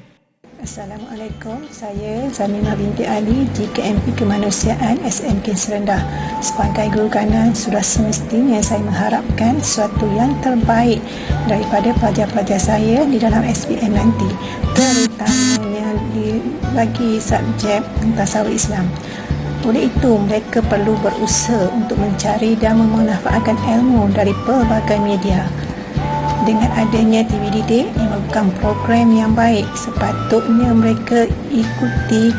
Assalamualaikum, saya Zaminah binti Ali, JKMP Kemanusiaan SMK Serendah. Sebagai guru kanan, sudah semestinya saya mengharapkan sesuatu yang terbaik daripada pelajar-pelajar saya di dalam SPM nanti, terutamanya bagi subjek tasawuf Islam. Oleh itu, mereka perlu berusaha untuk mencari dan memanfaatkan ilmu dari pelbagai media. Dengan adanya TV Didik yang merupakan program yang baik, sepatutnya mereka ikuti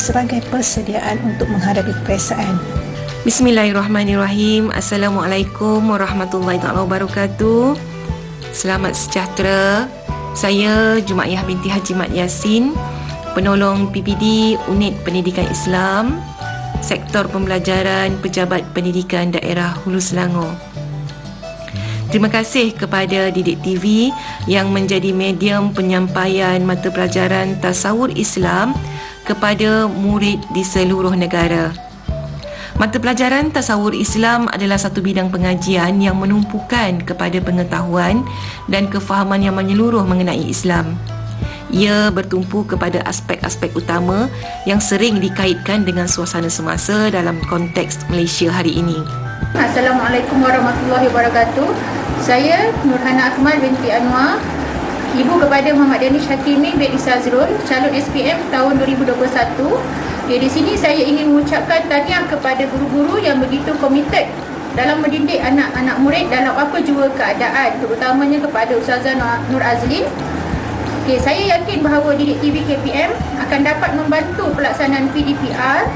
sebagai persediaan untuk menghadapi peperiksaan. Bismillahirrahmanirrahim. Assalamualaikum warahmatullahi wabarakatuh. Selamat sejahtera. Saya Jumaiyah binti Haji Mat Yasin, penolong PPD Unit Pendidikan Islam, Sektor Pembelajaran Pejabat Pendidikan Daerah Hulu Selangor. Terima kasih kepada Didik TV yang menjadi medium penyampaian mata pelajaran tasawur Islam kepada murid di seluruh negara. Mata pelajaran tasawur Islam adalah satu bidang pengajian yang menumpukan kepada pengetahuan dan kefahaman yang menyeluruh mengenai Islam. Ia bertumpu kepada aspek-aspek utama yang sering dikaitkan dengan suasana semasa dalam konteks Malaysia hari ini. Assalamualaikum warahmatullahi wabarakatuh. Saya Nurhana Akmal binti Anwar, ibu kepada Muhammad Danish Hakimi bin Isazrul, calon SPM tahun 2021. Di sini saya ingin mengucapkan tahniah kepada guru-guru yang begitu komited dalam mendidik anak-anak murid dalam apa jua keadaan, terutamanya kepada Ustazah Nur Azlin. Saya yakin bahawa Didik TV KPM akan dapat membantu pelaksanaan PDPR,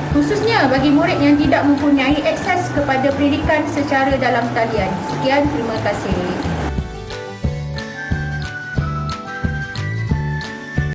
khususnya bagi murid yang tidak mempunyai akses kepada pendidikan secara dalam talian. Sekian, terima kasih.